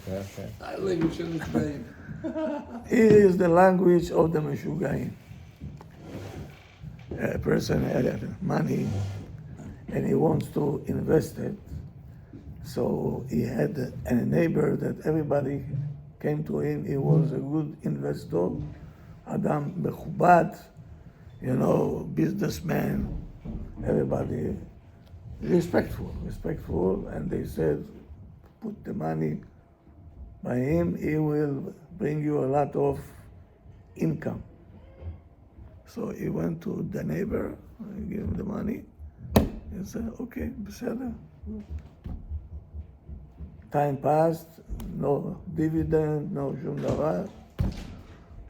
It is the language of the Meshugaim. A person had money and he wants to invest it. So he had a neighbor that everybody came to him. He was a good investor, Adam Mechubad, businessman. Everybody respectful, and they said, put the money by him, he will bring you a lot of income. So he went to the neighbor, gave him the money, and said, okay, beseder. Time passed, no dividend, no shum davar.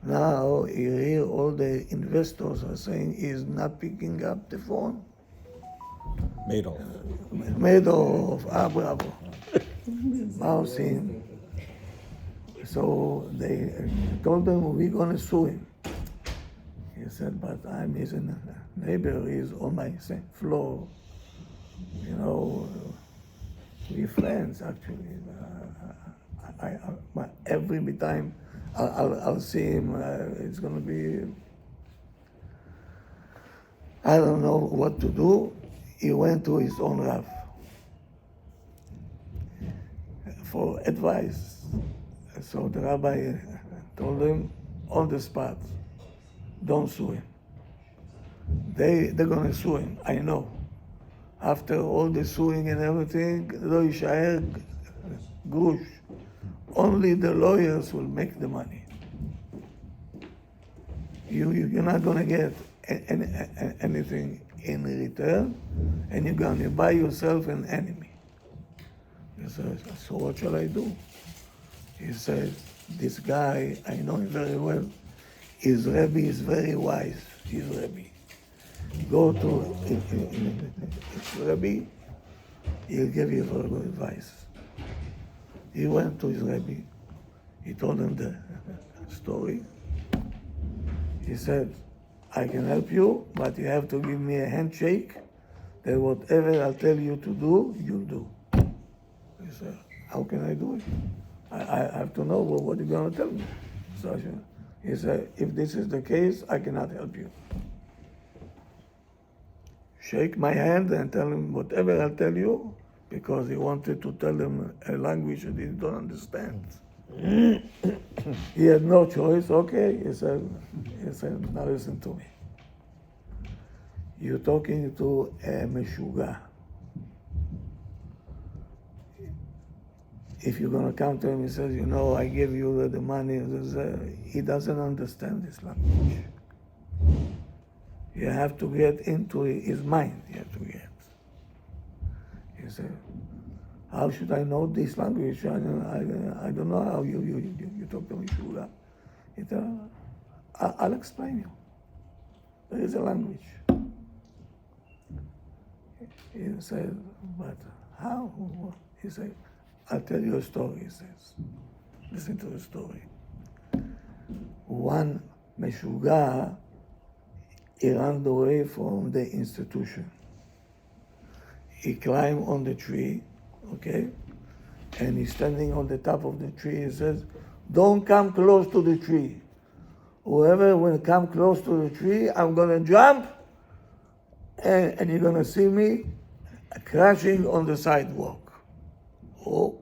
Now he hear all the investors are saying he's not picking up the phone. Madoff, bravo. Mousing. So they told him, we're going to sue him. He said, but I'm his neighbor, he's on my same floor. We're friends, actually. Every time I'll see him, it's going to be... I don't know what to do. He went to his own Rav for advice. So the rabbi told him on the spot, don't sue him. They're going to sue him, I know. After all the suing and everything, lo yishaer grush. Only the lawyers will make the money. You're not going to get anything in return, and you're going to buy yourself an enemy. He says, so what shall I do? He says, this guy, I know him very well. His Rebbe is very wise. His Rebbe. Go to his Rebbe, he'll give you very good advice. He went to his Rebbe. He told him the story. He said, I can help you, but you have to give me a handshake that whatever I'll tell you to do, you'll do. He said, how can I do it? I have to know what you're going to tell me. So he said, if this is the case, I cannot help you. Shake my hand and tell him whatever I'll tell you, because he wanted to tell him a language that he don't understand. He had no choice. Okay, he said, now listen to me. You're talking to a meshuga. If you're going to come to him, he says, I gave you the money. He doesn't understand this language. You have to get into his mind. You have to get. He said, how should I know this language? I don't know how you talk to Meshuga. He said, I'll explain you. There is a language. He said, but how? He said, I'll tell you a story, he says. Listen to the story. One Meshuga, he ran away from the institution. He climbed on the tree, okay? And he's standing on the top of the tree. He says, don't come close to the tree. Whoever will come close to the tree, I'm going to jump, and you're going to see me crashing on the sidewalk. Oh.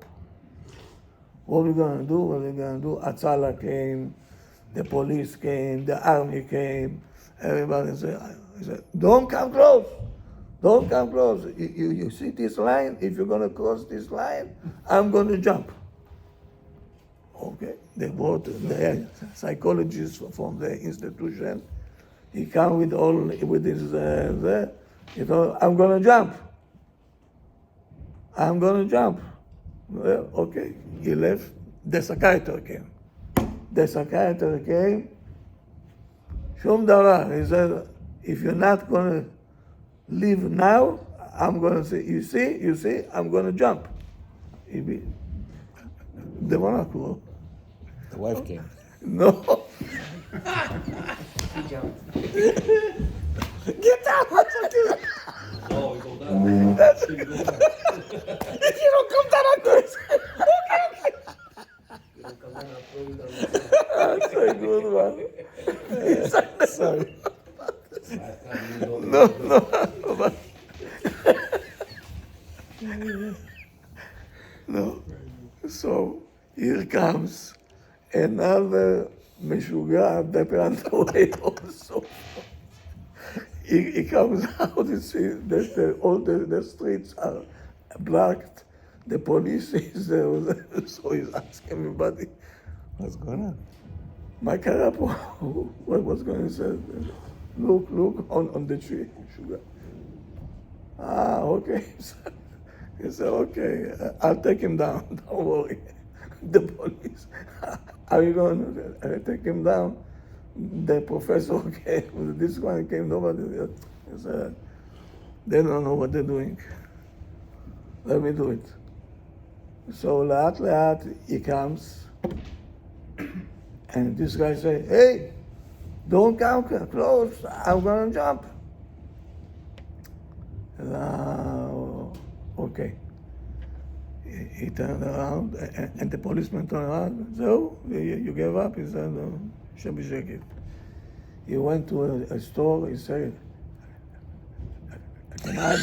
What are we going to do? What are we going to do? Atzala came, the police came, the army came. Everybody said, don't come close. Don't come close. You see this line? If you're going to cross this line, I'm going to jump. Okay. They brought the psychologist from the institution. He came with his, he thought, I'm going to jump. I'm going to jump. Well, okay. He left. The psychiatrist came. The psychiatrist came. Shum davar. He said, if you're not going to leave now, I'm going to say, you see, I'm going to jump. The Monaco. The wife came. No. He jumped. Get out! Oh, he go down. If you don't come down, I'm going to say, okay. That's a good one. Sorry. No, no, but no. So here comes another משוגע different way also. He comes out, you see, all the streets are blocked. The police is there, so he's asking everybody, what's going on? My carapo, what's going on? He said, look on the tree, sugar. Ah, okay. He said, okay, I'll take him down, don't worry. The police, are you going to take him down? The professor came, this one came, nobody, he said, they don't know what they're doing. Let me do it. So לאט he comes, and this guy say, hey, don't come close, I'm gonna jump. Okay. He turned around, and the policeman turned around. So, you gave up? He said, no, should be shaken. He went to a store, he said, can I have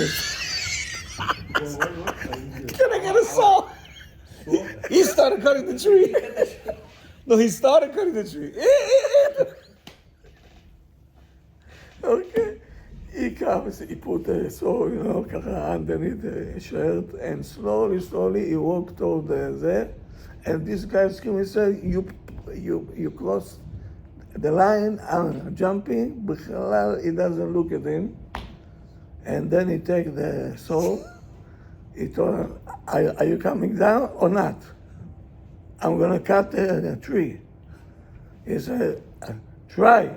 Can I get a saw? He started cutting the tree. No, he started cutting the tree. Okay. He comes, he put a saw, ככה underneath the shirt, and slowly he walked toward there, and this guy screamed, he said, you crossed the line, I'm jumping, בכלל, he doesn't look at him, and then he take the saw, he told him, are you coming down or not? I'm gonna cut the tree. He said, try.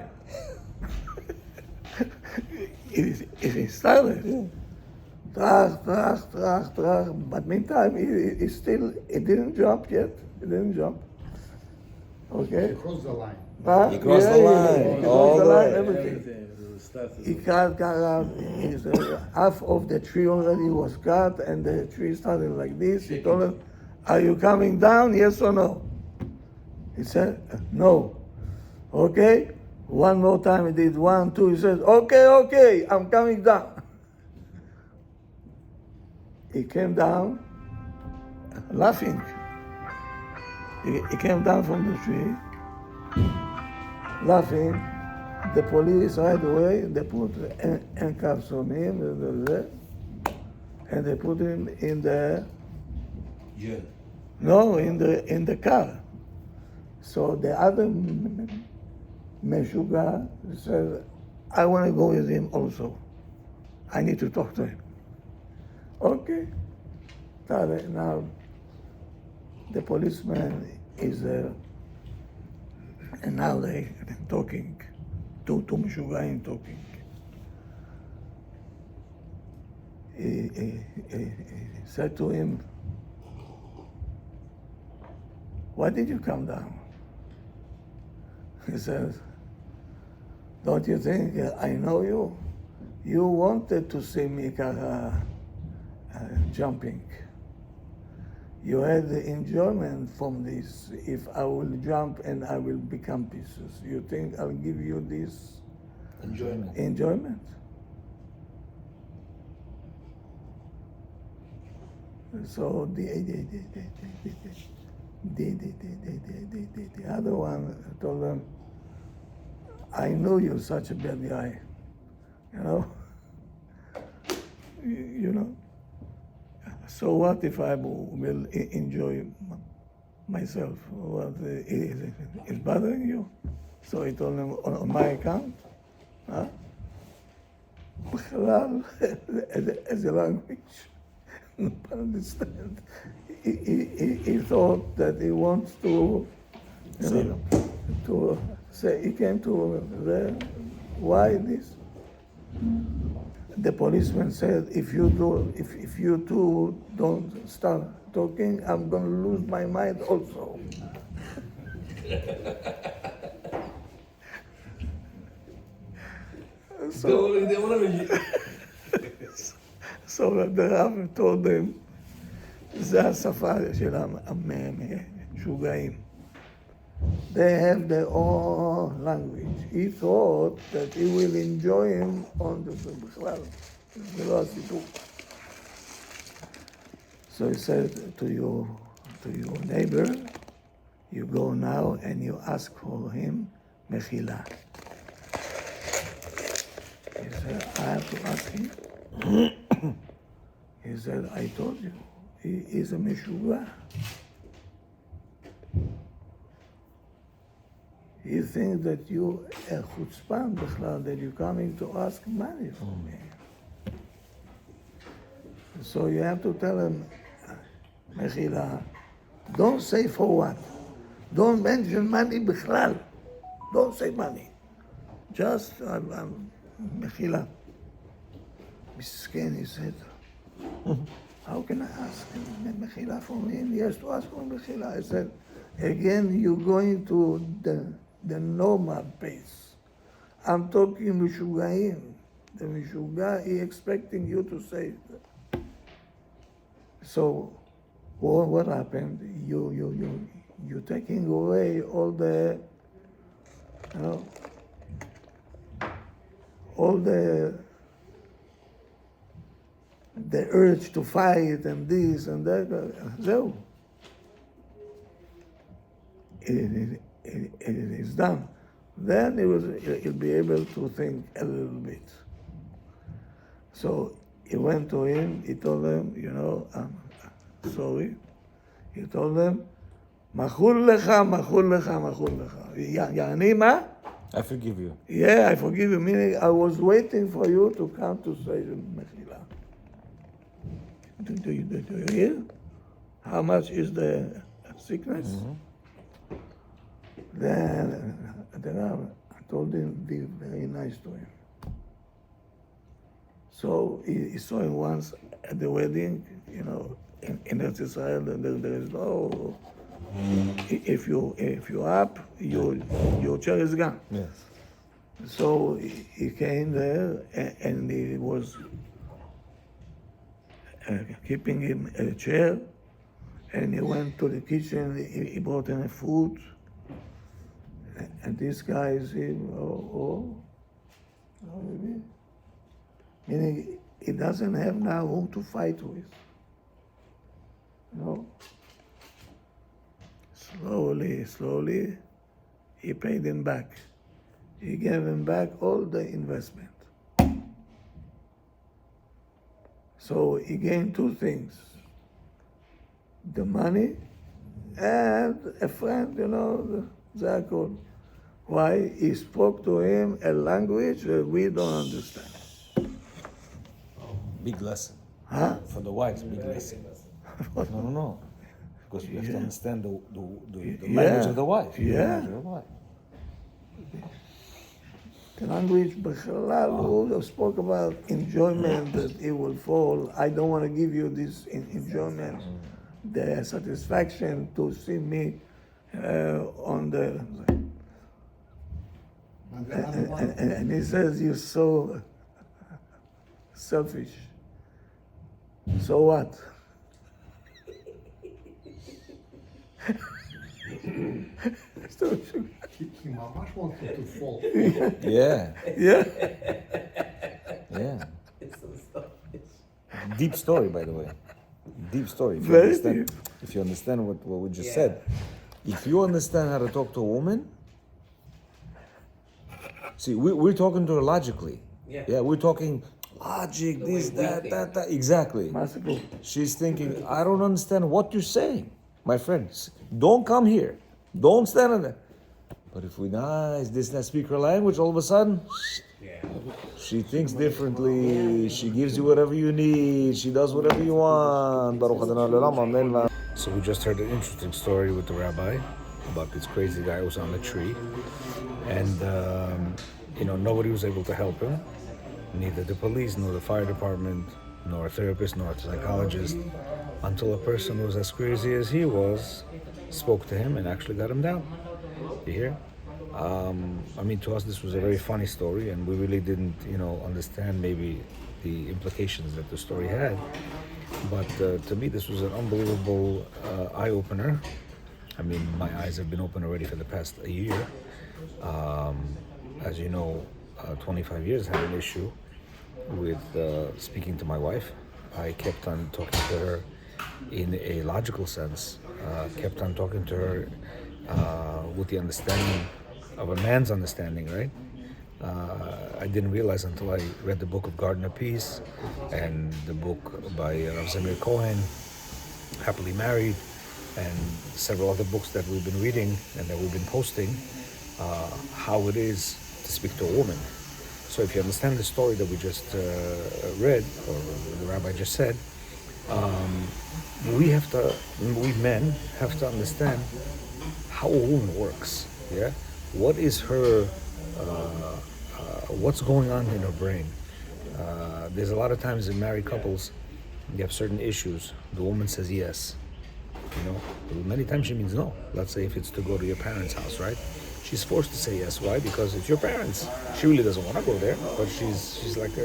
He started. Trach. But meantime, he didn't jump yet. He didn't jump. Okay? Cross the line. Huh? He crossed the line. He crossed All the the line, way. everything. He cut out. Half of the tree already was cut, and the tree started like this. He told him, are you coming down, yes or no? He said, no. Okay? One more time he did 1, 2, he said, okay, I'm coming down. He came down laughing. He came down from the tree, laughing. The police right away, they put handcuffs on him, and they put him in the, Yeah. no, in the car. So the other Meshuga said, I want to go with him also. I need to talk to him. Okay. Now, the policeman is there, and now they talking, two Meshugaim talking. He said to him, why did you come down? He says, don't you think I know you? You wanted to see me jumping. You had the enjoyment from this. If I will jump and I will become pieces, you think I'll give you this enjoyment? So the other one told them, I know you're such a bad guy, you know. So what if I will enjoy myself? What is bothering you? So he told them, on my account, huh? בכלל, as a language, nobody understand. He thought that he wants to, to say, he came to there, why this? The policeman said, if you two don't start talking, I'm going to lose my mind also. So the Rav told them, זה השפה של המשוגעים. They have their own language. He thought that he will enjoy him on the velocity. So he said to your neighbor, you go now and you ask for him mechila. He said, I have to ask him. He said, I told you, he is a meshuga. He thinks that you a chutzpan b'chlal, that you're coming to ask money from me. So you have to tell him, mechila, don't say for what. Don't mention money b'chlal. Don't say money. Just mechila. Misken, he said, how can I ask him mechila from him? He has to ask for mechila. I said, again, you're going to the normal pace. I'm talking mishugaim. The mishuga is expecting you to say that. So, what happened? You're taking away all the, all the urge to fight and this and that. So, it is done. Then he'll be able to think a little bit. So he went to him, he told him, I'm sorry. He told him, Machul lecha, machul lecha, machul lecha. Yani ma? I forgive you. Yeah, I forgive you. Meaning, I was waiting for you to come to say mechila. Do you hear? How much is the sickness? Mm-hmm. Then I told him, be very nice to him. So he saw him once at the wedding, in Eretz Israel, there is no, if you up, your chair is gone. Yes. So he came there and he was keeping him a chair, and he went to the kitchen, he brought in food, and this guy said, meaning he doesn't have now whom to fight with. Slowly, he paid him back. He gave him back all the investment. So he gained two things: the money and a friend, the Zakon. Why? He spoke to him a language that we don't understand. Big lesson. Huh? For the wives, big lesson. No. Because we have to understand the language of the wife. Yeah. The language of the wife. The language, Bechalal, who spoke about enjoyment that it will fall. I don't want to give you this enjoyment, the satisfaction to see me on the. And he says, you're so selfish. So what? He mamash wants him to fall. Yeah. It's so selfish. Deep story, by the way. Deep story. Very deep. If you understand what we just said. If you understand how to talk to a woman, see, we're talking to her logically. Yeah. We're talking logic, The this, way we that, think. that. Exactly. Massive. She's thinking, I don't understand what you're saying. My friends, don't come here. Don't stand in there. But if we nice, this and that, speak her language, all of a sudden, she thinks differently. She gives you whatever you need. She does whatever you want. So we just heard an interesting story with the rabbi about this crazy guy who was on a tree. And, nobody was able to help him. Neither the police, nor the fire department, nor a therapist, nor a psychologist, until a person who was as crazy as he was spoke to him and actually got him down. You hear? To us this was a very funny story, and we really didn't, understand maybe the implications that the story had. But to me, this was an unbelievable eye-opener I mean, my eyes have been open already for the past a year. As you know, 25 years had an issue with speaking to my wife. I kept on talking to her in a logical sense, kept on talking to her with the understanding of a man's understanding, right? I didn't realize until I read the book of Garden of Peace and the book by Rav Zamir Cohen, Happily Married, and several other books that we've been reading and that we've been posting, how it is to speak to a woman. So if you understand the story that we just read, or the rabbi just said, we men have to understand how a woman works. Yeah, what is her, what's going on in her brain? There's a lot of times in married couples, you have certain issues. The woman says yes, you know. Many times she means no. Let's say if it's to go to your parents' house, right? She's forced to say yes. Why? Because it's your parents. She really doesn't want to go there, but she's like,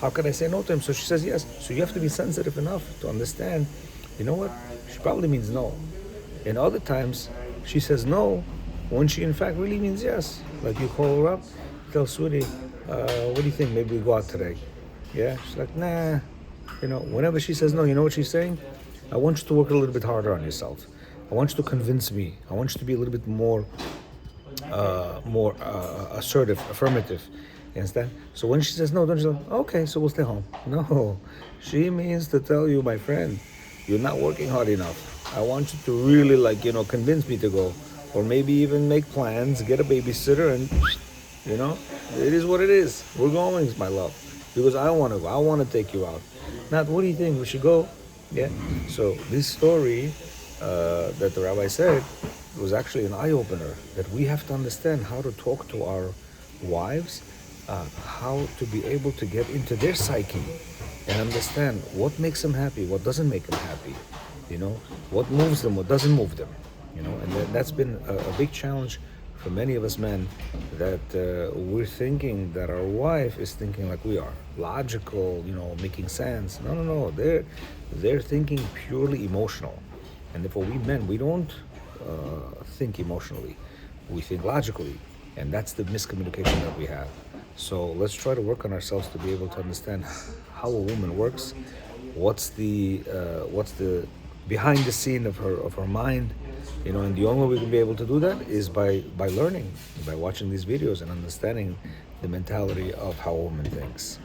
how can I say no to him? So she says yes. So you have to be sensitive enough to understand, you know what? She probably means no. And other times, she says no when she in fact really means yes. Like you call her up, tell Sweetie, what do you think? Maybe we go out today. Yeah? She's like, nah. You know, whenever she says no, you know what she's saying? I want you to work a little bit harder on yourself. I want you to convince me. I want you to be a little bit more assertive, affirmative. You understand? So when she says no, don't you say, okay, so we'll stay home. No. She means to tell you, my friend, you're not working hard enough. I want you to really convince me to go. Or maybe even make plans, get a babysitter, and it is what it is. We're going, my love. Because I want to go. I want to take you out. Not, what do you think? We should go? Yeah. So this story that the rabbi said was actually an eye-opener, that we have to understand how to talk to our wives, how to be able to get into their psyche and understand what makes them happy, what doesn't make them happy, what moves them, what doesn't move them, and that's been a big challenge for many of us men, that we're thinking that our wife is thinking like we are, logical, making sense. No, they're thinking purely emotional. And therefore we men, we don't think emotionally, we think logically, and that's the miscommunication that we have. So let's try to work on ourselves to be able to understand how a woman works, what's the behind the scene of her mind, and the only way we can be able to do that is by learning, by watching these videos and understanding the mentality of how a woman thinks.